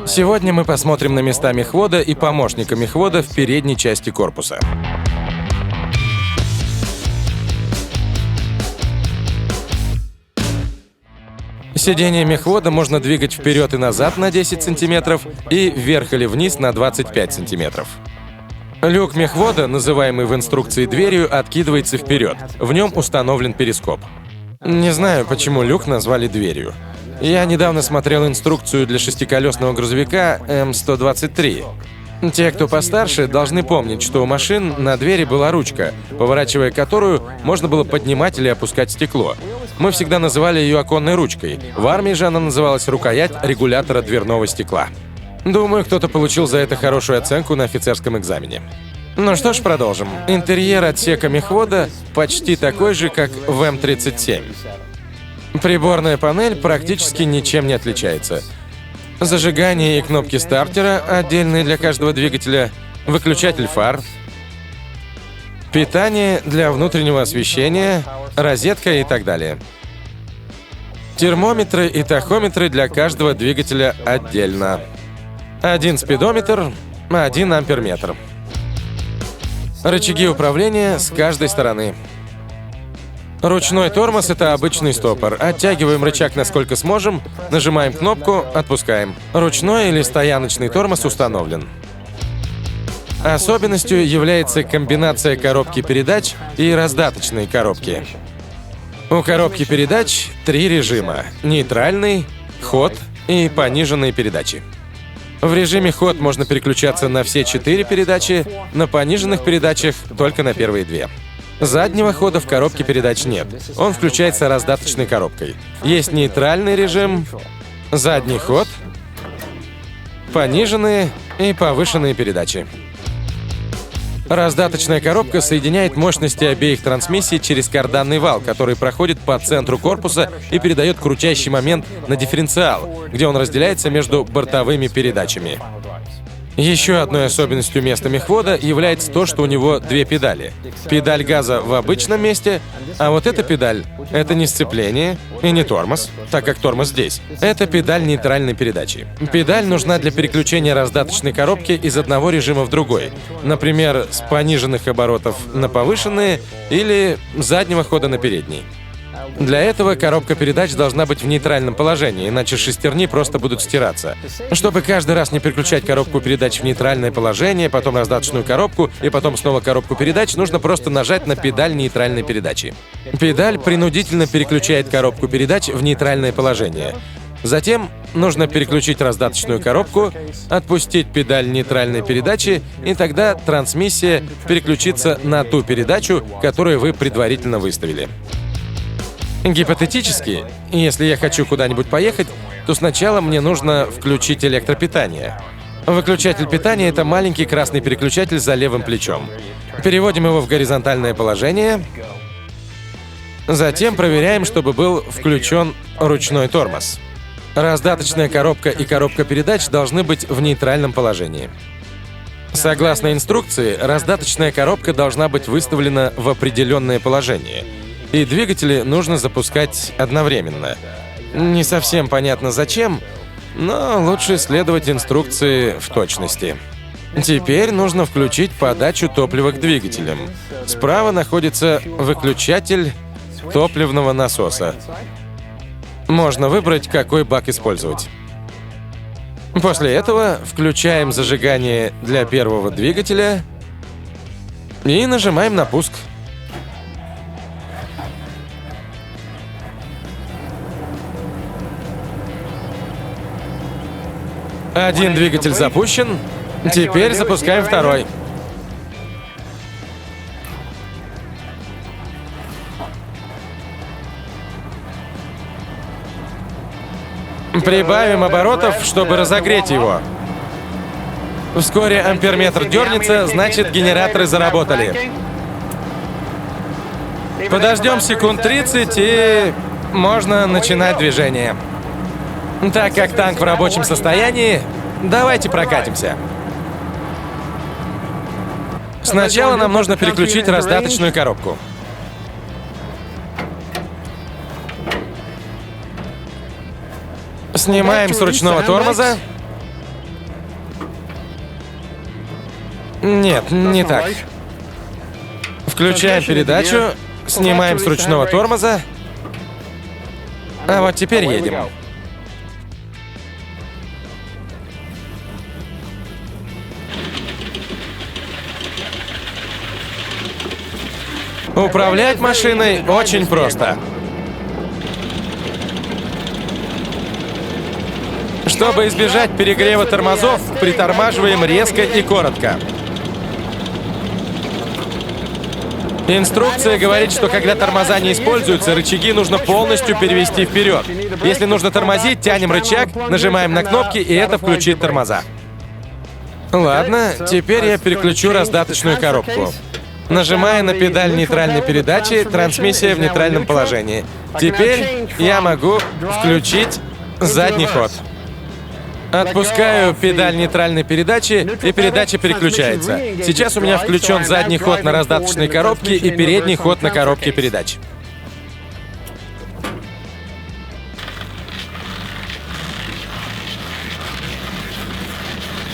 Сегодня мы посмотрим на места мехвода и помощника мехвода в передней части корпуса. Сиденье мехвода можно двигать вперед и назад на 10 см и вверх или вниз на 25 см. Люк мехвода, называемый в инструкции дверью, откидывается вперед. В нем установлен перископ. Не знаю, почему люк назвали дверью. Я недавно смотрел инструкцию для шестиколесного грузовика М123. Те, кто постарше, должны помнить, что у машин на двери была ручка, поворачивая которую можно было поднимать или опускать стекло. Мы всегда называли ее оконной ручкой. В армии же она называлась рукоять регулятора дверного стекла. Думаю, кто-то получил за это хорошую оценку на офицерском экзамене. Ну что ж, продолжим. Интерьер отсека мехвода почти такой же, как в М37. Приборная панель практически ничем не отличается. Зажигание и кнопки стартера, отдельные для каждого двигателя, выключатель фар, питание для внутреннего освещения, розетка и так далее. Термометры и тахометры для каждого двигателя отдельно. Один спидометр, 1 амперметр. Рычаги управления с каждой стороны. Ручной тормоз — это обычный стопор. Оттягиваем рычаг насколько сможем, нажимаем кнопку, отпускаем. Ручной или стояночный тормоз установлен. Особенностью является комбинация коробки передач и раздаточной коробки. У коробки передач 3 режима — нейтральный, ход и пониженные передачи. В режиме ход можно переключаться на все 4 передачи, на пониженных передачах только на первые 2. Заднего хода в коробке передач нет. Он включается раздаточной коробкой. Есть нейтральный режим, задний ход, пониженные и повышенные передачи. Раздаточная коробка соединяет мощности обеих трансмиссий через карданный вал, который проходит по центру корпуса и передает крутящий момент на дифференциал, где он разделяется между бортовыми передачами. Еще одной особенностью места мехвода является то, что у него 2 педали. Педаль газа в обычном месте, а вот эта педаль — это не сцепление и не тормоз, так как тормоз здесь. Это педаль нейтральной передачи. Педаль нужна для переключения раздаточной коробки из одного режима в другой. Например, с пониженных оборотов на повышенные или заднего хода на передний. Для этого коробка передач должна быть в нейтральном положении, иначе шестерни просто будут стираться. Чтобы каждый раз не переключать коробку передач в нейтральное положение, потом раздаточную коробку и потом снова коробку передач, нужно просто нажать на педаль нейтральной передачи. Педаль принудительно переключает коробку передач в нейтральное положение. Затем нужно переключить раздаточную коробку, отпустить педаль нейтральной передачи, и тогда трансмиссия переключится на ту передачу, которую вы предварительно выставили. Гипотетически, если я хочу куда-нибудь поехать, то сначала мне нужно включить электропитание. Выключатель питания — это маленький красный переключатель за левым плечом. Переводим его в горизонтальное положение. Затем проверяем, чтобы был включен ручной тормоз. Раздаточная коробка и коробка передач должны быть в нейтральном положении. Согласно инструкции, раздаточная коробка должна быть выставлена в определенное положение, и двигатели нужно запускать одновременно. Не совсем понятно зачем, но лучше следовать инструкции в точности. Теперь нужно включить подачу топлива к двигателям. Справа находится выключатель топливного насоса. Можно выбрать, какой бак использовать. После этого включаем зажигание для первого двигателя и нажимаем на пуск. Один двигатель запущен. Теперь запускаем второй. Прибавим оборотов, чтобы разогреть его. Вскоре амперметр дернется, значит, генераторы заработали. Подождем секунд 30 и можно начинать движение. Так как танк в рабочем состоянии, давайте прокатимся. Сначала нам нужно переключить раздаточную коробку. Снимаем с ручного тормоза. Нет, не так. Включаем передачу, снимаем с ручного тормоза. А вот теперь едем. Управлять машиной очень просто. Чтобы избежать перегрева тормозов, притормаживаем резко и коротко. Инструкция говорит, что когда тормоза не используются, рычаги нужно полностью перевести вперед. Если нужно тормозить, тянем рычаг, нажимаем на кнопки, и это включит тормоза. Ладно, теперь я переключу раздаточную коробку. Нажимая на педаль нейтральной передачи, трансмиссия в нейтральном положении. Теперь я могу включить задний ход. Отпускаю педаль нейтральной передачи, и передача переключается. Сейчас у меня включен задний ход на раздаточной коробке и передний ход на коробке передач.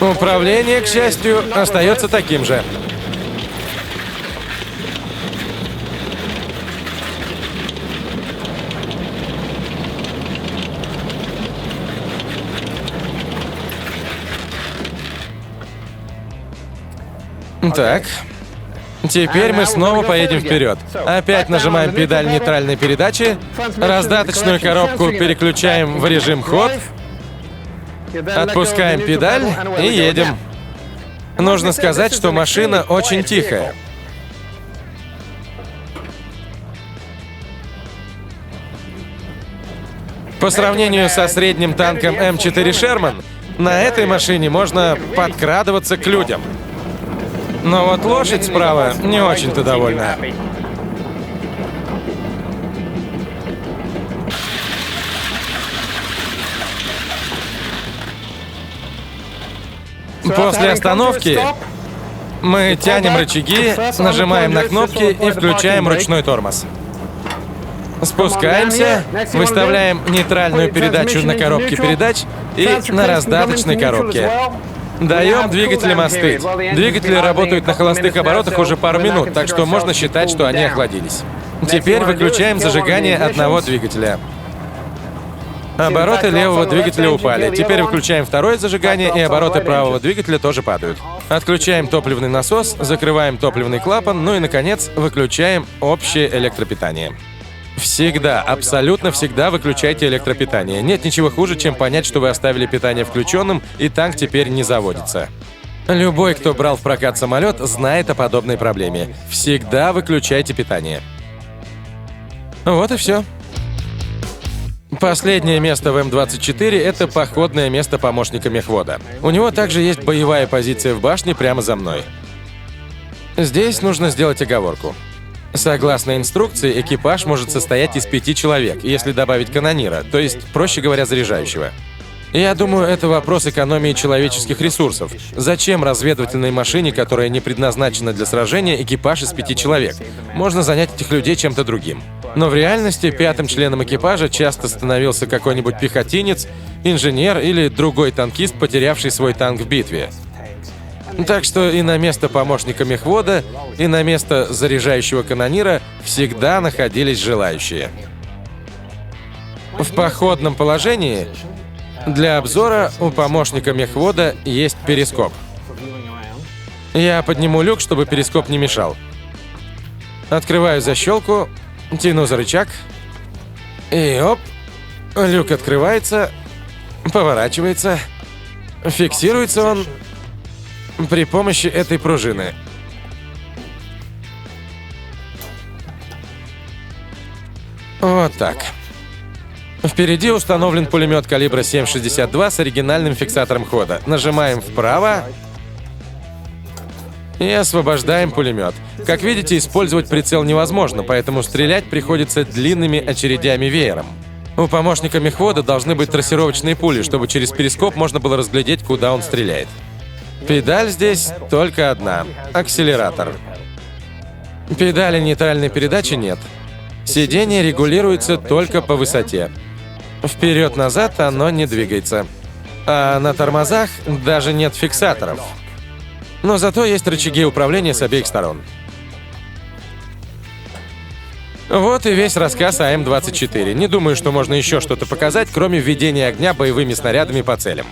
Управление, к счастью, остается таким же. Так. Теперь мы снова поедем вперед. Опять нажимаем педаль нейтральной передачи. Раздаточную коробку переключаем в режим ход. Отпускаем педаль и едем. Нужно сказать, что машина очень тихая. По сравнению со средним танком М4 Шерман, на этой машине можно подкрадываться к людям. Но вот лошадь справа не очень-то довольна. После остановки мы тянем рычаги, нажимаем на кнопки и включаем ручной тормоз. Спускаемся, выставляем нейтральную передачу на коробке передач и на раздаточной коробке. Даем двигателям остыть. Двигатели работают на холостых оборотах уже пару минут, так что можно считать, что они охладились. Теперь выключаем зажигание одного двигателя. Обороты левого двигателя упали. Теперь выключаем второе зажигание, и обороты правого двигателя тоже падают. Отключаем топливный насос, закрываем топливный клапан, ну и, наконец, выключаем общее электропитание. Всегда, абсолютно всегда выключайте электропитание. Нет ничего хуже, чем понять, что вы оставили питание включенным, и танк теперь не заводится. Любой, кто брал в прокат самолет, знает о подобной проблеме. Всегда выключайте питание. Вот и все. Последнее место в М24 — это походное место помощника мехвода. У него также есть боевая позиция в башне прямо за мной. Здесь нужно сделать оговорку. Согласно инструкции, экипаж может состоять из 5 человек, если добавить канонира, то есть, проще говоря, заряжающего. Я думаю, это вопрос экономии человеческих ресурсов. Зачем разведывательной машине, которая не предназначена для сражения, экипаж из 5 человек? Можно занять этих людей чем-то другим. Но в реальности 5-м членом экипажа часто становился какой-нибудь пехотинец, инженер или другой танкист, потерявший свой танк в битве. Так что и на место помощника мехвода, и на место заряжающего канонира всегда находились желающие. В походном положении для обзора у помощника мехвода есть перископ. Я подниму люк, чтобы перископ не мешал. Открываю защелку, тяну за рычаг, и оп, люк открывается, поворачивается, фиксируется он при помощи этой пружины. Вот так. Впереди установлен пулемет калибра 7,62 с оригинальным фиксатором хода. Нажимаем вправо и освобождаем пулемет. Как видите, использовать прицел невозможно, поэтому стрелять приходится длинными очередями веером. У помощника мехвода должны быть трассировочные пули, чтобы через перископ можно было разглядеть, куда он стреляет. Педаль здесь только одна — акселератор. Педали нейтральной передачи нет. Сиденье регулируется только по высоте. Вперед-назад оно не двигается. А на тормозах даже нет фиксаторов. Но зато есть рычаги управления с обеих сторон. Вот и весь рассказ о М-24. Не думаю, что можно еще что-то показать, кроме введения огня боевыми снарядами по целям.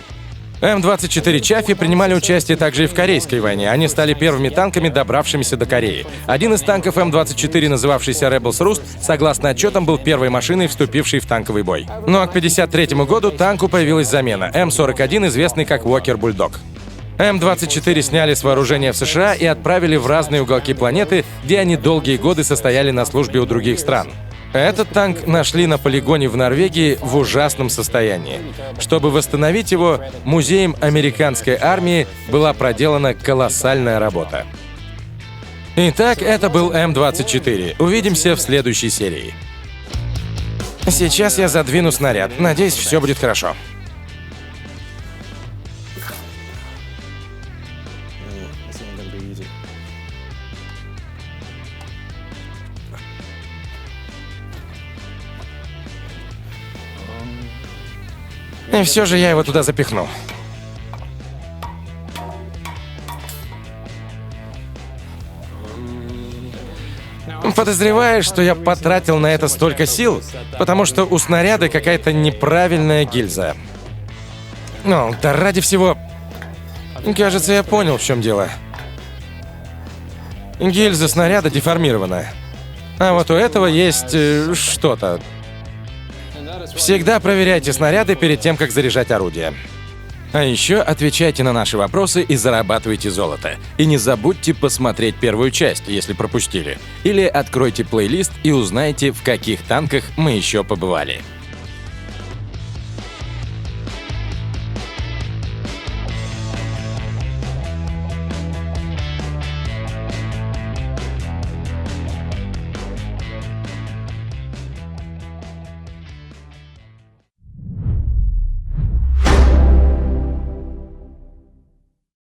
М-24 Чаффи принимали участие также и в Корейской войне. Они стали первыми танками, добравшимися до Кореи. Один из танков М-24, называвшийся Rebels Roost, согласно отчетам, был первой машиной, вступившей в танковый бой. Ну а к 1953 году танку появилась замена — М-41, известный как Walker Bulldog. М-24 сняли с вооружения в США и отправили в разные уголки планеты, где они долгие годы состояли на службе у других стран. Этот танк нашли на полигоне в Норвегии в ужасном состоянии. Чтобы восстановить его, музеем американской армии была проделана колоссальная работа. Итак, это был М-24. Увидимся в следующей серии. Сейчас я задвину снаряд. Надеюсь, все будет хорошо. И все же я его туда запихну. Подозреваешь, что я потратил на это столько сил, потому что у снаряда какая-то неправильная гильза. Ну, да ради всего... Кажется, я понял, в чем дело. Гильза снаряда деформирована. А вот у этого есть что-то. Всегда проверяйте снаряды перед тем, как заряжать орудие. А еще отвечайте на наши вопросы и зарабатывайте золото. И не забудьте посмотреть первую часть, если пропустили. Или откройте плейлист и узнайте, в каких танках мы еще побывали.